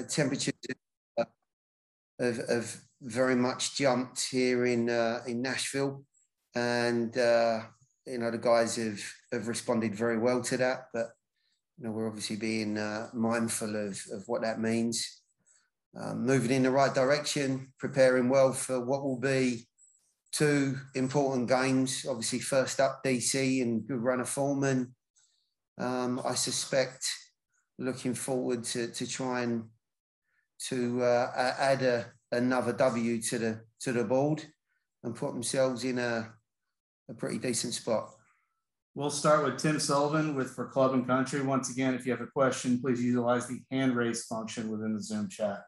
temperatures have very much jumped here in Nashville, and the guys have responded very well to that. But we're obviously being mindful of what that means. Moving in the right direction, preparing well for what will be 2 important games. Obviously, first up DC and good run of form, and I suspect looking forward to trying to add another W to the board and put themselves in a pretty decent spot. We'll start with Tim Sullivan For Club and Country. Once again, if you have a question, please utilize the hand raise function within the Zoom chat.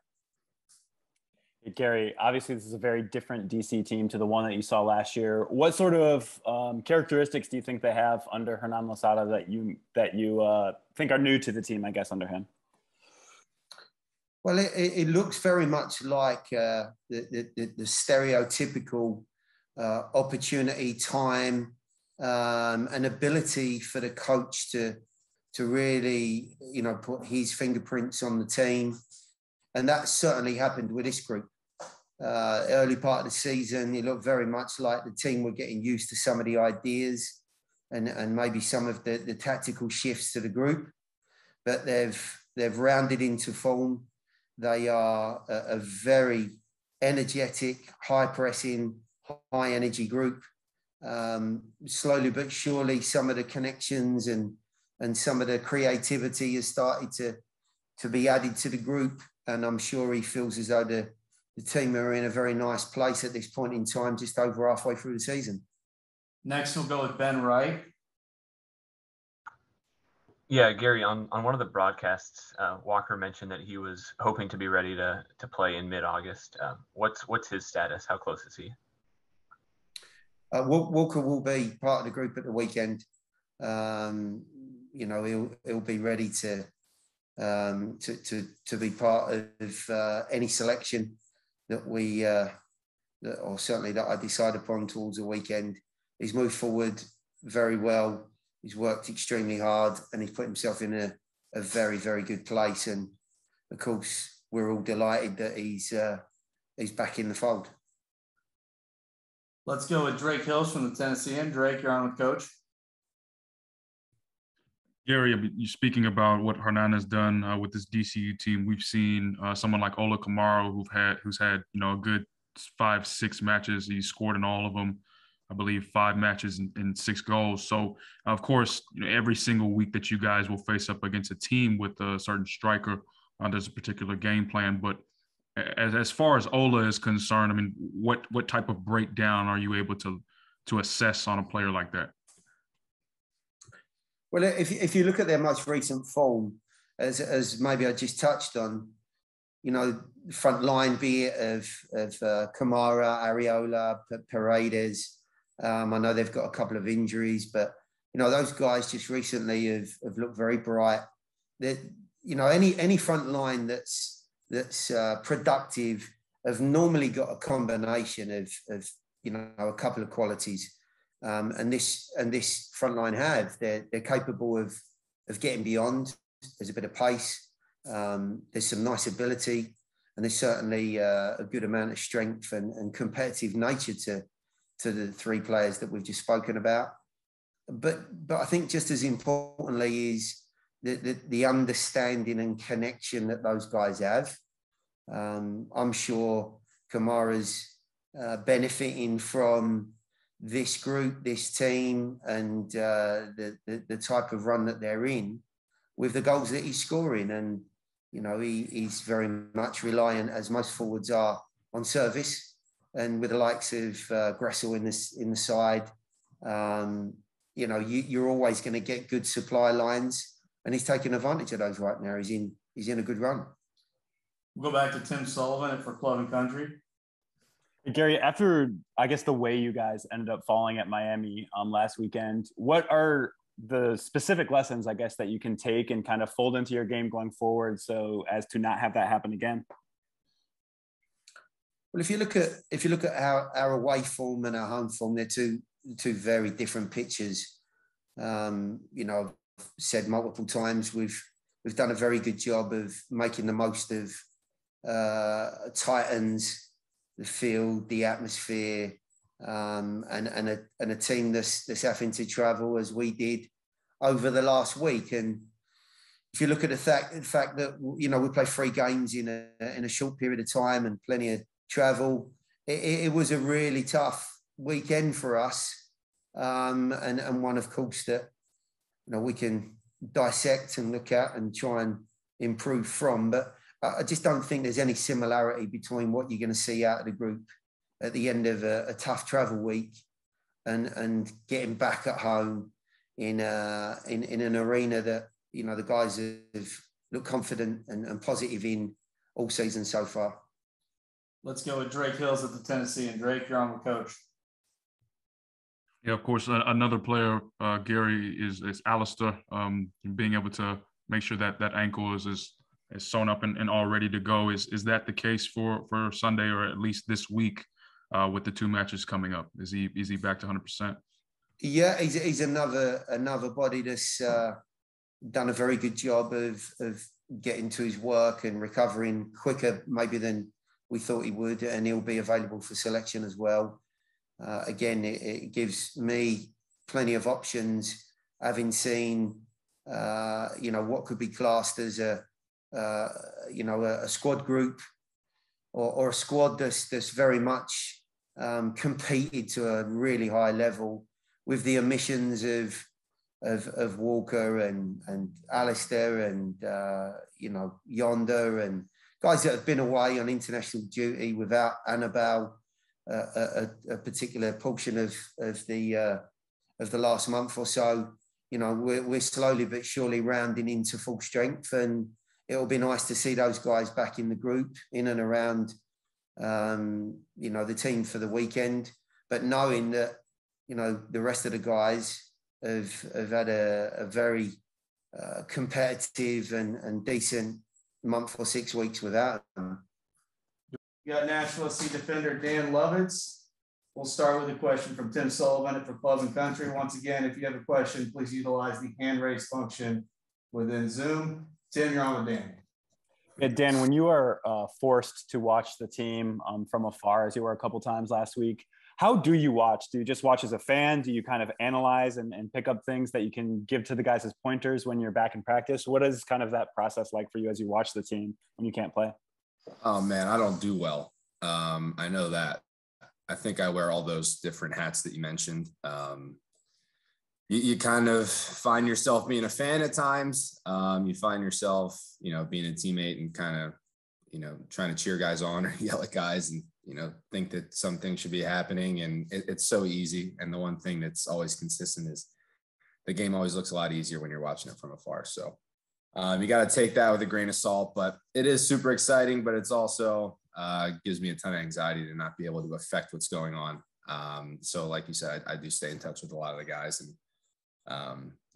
Hey, Gary, obviously this is a very different DC team to the one that you saw last year. What sort of characteristics do you think they have under Hernan Losada that you think are new to the team, I guess, under him? Well, it looks very much like the stereotypical opportunity, time, an ability for the coach to really, put his fingerprints on the team. And that certainly happened with this group. Early part of the season, it looked very much like the team were getting used to some of the ideas and maybe some of the tactical shifts to the group. But they've rounded into form. They are a very energetic, high-pressing, high-energy group. Slowly but surely, some of the connections and some of the creativity has started to be added to the group. And I'm sure he feels as though the team are in a very nice place at this point in time, just over halfway through the season. Next, we'll go with Ben Wright. Yeah, Gary, on one of the broadcasts, Walker mentioned that he was hoping to be ready to play in mid-August. What's his status? How close is he? Walker will be part of the group at the weekend. He'll be ready to be part of any selection that or certainly that I decide upon towards the weekend. He's moved forward very well. He's worked extremely hard, and he's put himself in a very, very good place. And of course, we're all delighted that he's back in the fold. Let's go with Drake Hills from the Tennessean. Drake, you're on with Coach. Gary, you're speaking about what Hernan has done with this DCU team. We've seen someone like Ola Kamara, who's had a good 5-6 matches. He's scored in all of them. I believe 5 matches and 6 goals. So, of course, every single week that you guys will face up against a team with a certain striker, there's a particular game plan. But as far as Ola is concerned, I mean, what type of breakdown are you able to assess on a player like that? Well, if you look at their most recent form, as maybe I just touched on, front line, be it of Kamara, Areola, Paredes. I know they've got a couple of injuries, but those guys just recently have looked very bright. That any front line that's productive have normally got a combination of a couple of qualities. And this front line they're capable of getting beyond. There's a bit of pace. There's some nice ability, and there's certainly a good amount of strength and competitive nature to the 3 players that we've just spoken about. But I think just as importantly is the understanding and connection that those guys have. I'm sure Kamara's benefiting from this group, this team, and the type of run that they're in with the goals that he's scoring. And, he's very much reliant, as most forwards are, on service. And with the likes of Gressel in the side, you're always going to get good supply lines. And he's taking advantage of those right now. He's in a good run. We'll go back to Tim Sullivan For Club and Country. Gary, after, I guess, the way you guys ended up falling at Miami last weekend, what are the specific lessons, I guess, that you can take and kind of fold into your game going forward so as to not have that happen again? Well, if you look at our away form and our home form, they're two very different pitches. I've said multiple times with we've done a very good job of making the most of Titans, the field, the atmosphere, and a team that's having to travel as we did over the last week. And if you look at the fact that, you know, we play 3 games in a short period of time and plenty of travel, it was a really tough weekend for us, and one, of course, that, you know, we can dissect and look at and try and improve from. But I just don't think there's any similarity between what you're going to see out of the group at the end of a tough travel week and getting back at home in an arena that, you know, the guys have looked confident and positive in all season so far. Let's go with Drake Hills at the Tennessee. And Drake, you're on with Coach. Yeah, of course. Another player, Gary, is Alistair. Being able to make sure that ankle is sewn up and all ready to go. Is that the case for Sunday, or at least this week with the 2 matches coming up? Is he back to 100%? Yeah, he's another body that's done a very good job of getting to his work and recovering quicker maybe than we thought he would, and he'll be available for selection as well. Again, it gives me plenty of options, having seen, you know, what could be classed as a squad group or a squad that's very much competed to a really high level, with the omissions of Walker and Alistair and you know, Yonder, and guys that have been away on international duty without Annabelle a particular portion of the last month or so. You know, we're slowly but surely rounding into full strength, and it'll be nice to see those guys back in the group, in and around you know, the team for the weekend. But knowing that, you know, the rest of the guys have had a very competitive and decent month or 6 weeks without them. You got Nashville SC defender Dan Lovitz. We'll start with a question from Tim Sullivan for Club and Country. Once again, if you have a question, please utilize the hand raise function within Zoom. Tim, you're on with Dan. Yeah, Dan, when you are forced to watch the team from afar, as you were a couple times last week, how do you watch? Do you just watch as a fan? Do you kind of analyze and pick up things that you can give to the guys as pointers when you're back in practice? What is kind of that process like for you as you watch the team when you can't play? Oh, man, I don't do well. I know that. I think I wear all those different hats that you mentioned. You kind of find yourself being a fan at times. You find yourself, you know, being a teammate and kind of, you know, trying to cheer guys on or yell at guys and, you know, think that something should be happening. And it's so easy. And the one thing that's always consistent is the game always looks a lot easier when you're watching it from afar. So you got to take that with a grain of salt, but it is super exciting, but it's also gives me a ton of anxiety to not be able to affect what's going on. So like you said, I do stay in touch with a lot of the guys, and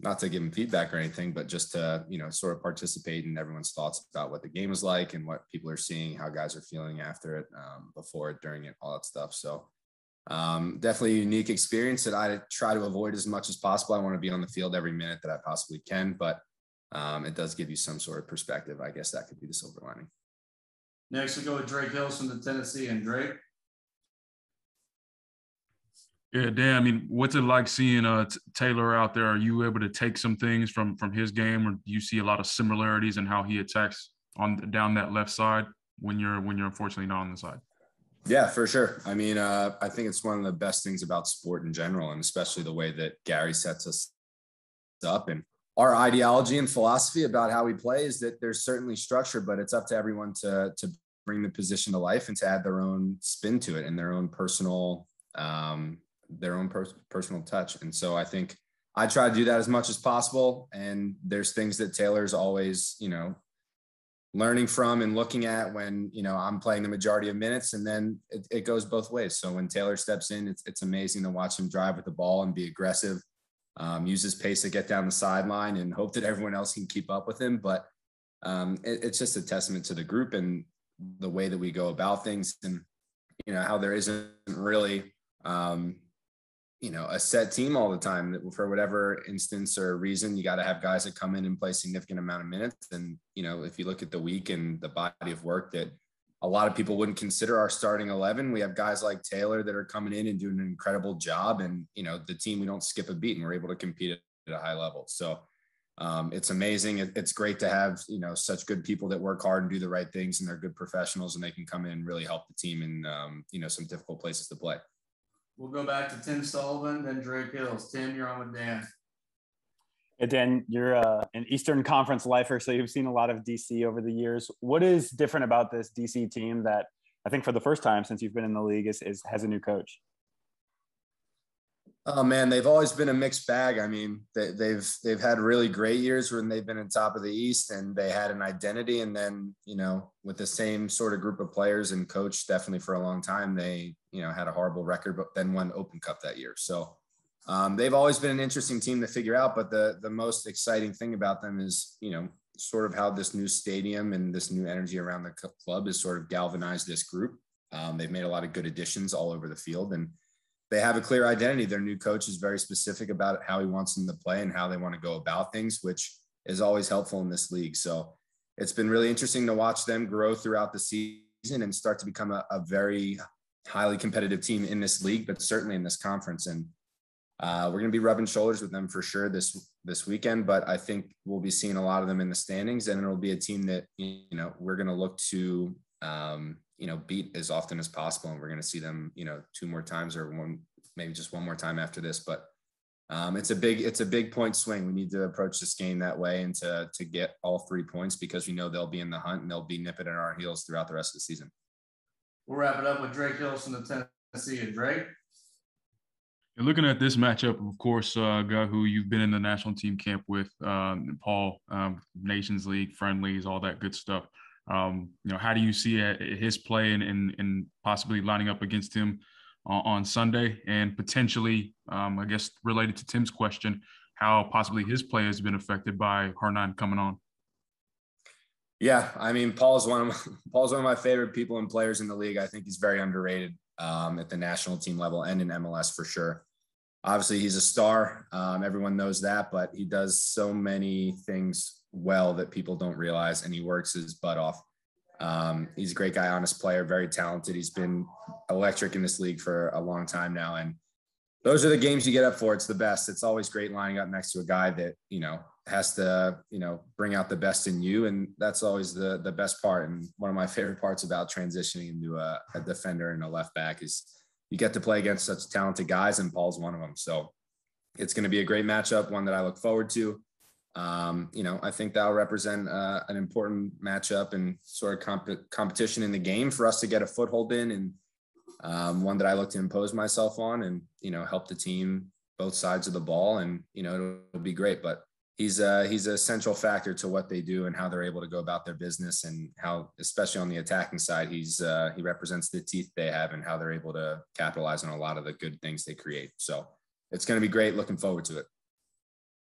not to give them feedback or anything, but just to, you know, sort of participate in everyone's thoughts about what the game is like and what people are seeing, how guys are feeling after it, before it, during it, all that stuff. So definitely a unique experience that I try to avoid as much as possible. I want to be on the field every minute that I possibly can, but it does give you some sort of perspective. I guess that could be the silver lining. Next, we go with Drake Hills from the Tennessee. And Drake. Yeah, Dan, I mean, what's it like seeing Taylor out there? Are you able to take some things from his game, or do you see a lot of similarities in how he attacks down that left side when you're unfortunately not on the side? Yeah, for sure. I mean, I think it's one of the best things about sport in general, and especially the way that Gary sets us up. And our ideology and philosophy about how we play is that there's certainly structure, but it's up to everyone to bring the position to life and to add their own spin to it and their own personal personal touch. And so I think I try to do that as much as possible. And there's things that Taylor's always, you know, learning from and looking at when, you know, I'm playing the majority of minutes, and then it goes both ways. So when Taylor steps in, it's amazing to watch him drive with the ball and be aggressive, use his pace to get down the sideline and hope that everyone else can keep up with him. But it's just a testament to the group and the way that we go about things, and, you know, how there isn't really, a set team all the time. For whatever instance or reason, you got to have guys that come in and play a significant amount of minutes. And, if you look at the week and the body of work that a lot of people wouldn't consider our starting 11, we have guys like Taylor that are coming in and doing an incredible job. And, the team, we don't skip a beat and we're able to compete at a high level. So it's amazing. It's great to have, such good people that work hard and do the right things, and they're good professionals, and they can come in and really help the team in, some difficult places to play. We'll go back to Tim Sullivan, then Drake Hills. Tim, you're on with Dan. Hey, Dan, you're an Eastern Conference lifer, so you've seen a lot of DC over the years. What is different about this DC team that I think for the first time since you've been in the league has a new coach? Oh man, they've always been a mixed bag. I mean, they've had really great years when they've been on top of the East and they had an identity. And then, with the same sort of group of players and coach, definitely for a long time, they, had a horrible record, but then won the Open Cup that year. So they've always been an interesting team to figure out. But the most exciting thing about them is, sort of how this new stadium and this new energy around the club has sort of galvanized this group. They've made a lot of good additions all over the field, and they have a clear identity. Their new coach is very specific about how he wants them to play and how they want to go about things, which is always helpful in this league. So it's been really interesting to watch them grow throughout the season and start to become a very highly competitive team in this league, but certainly in this conference. And we're going to be rubbing shoulders with them for sure this weekend, but I think we'll be seeing a lot of them in the standings, and it'll be a team that, we're going to look to, beat as often as possible. And we're going to see them, 2 more times or maybe just 1 more time after this. But it's a big point swing. We need to approach this game that way and to get all 3 points, because we know they'll be in the hunt and they'll be nipping at our heels throughout the rest of the season. We'll wrap it up with Drake Hills from the Tennessee. And Drake? And looking at this matchup, of course, a guy who you've been in the national team camp with, Paul, Nations League, friendlies, all that good stuff. How do you see his play and possibly lining up against him on Sunday, and potentially, I guess, related to Tim's question, how possibly his play has been affected by Hernan coming on? Yeah, I mean, Paul's one of my favorite people and players in the league. I think he's very underrated at the national team level and in MLS for sure. Obviously, he's a star. Everyone knows that, but he does so many things well that people don't realize, and he works his butt off. He's a great guy, honest player, very talented. He's been electric in this league for a long time now. And those are the games you get up for. It's the best. It's always great lining up next to a guy that, has to, bring out the best in you. And that's always the best part. And one of my favorite parts about transitioning into a defender and a left back is you get to play against such talented guys, and Paul's one of them. So it's going to be a great matchup, one that I look forward to. I think that'll represent an important matchup and sort of competition in the game for us to get a foothold in, and one that I look to impose myself on and, help the team both sides of the ball, and, it'll be great. But he's a central factor to what they do and how they're able to go about their business, and how, especially on the attacking side, he represents the teeth they have and how they're able to capitalize on a lot of the good things they create. So it's going to be great. Looking forward to it.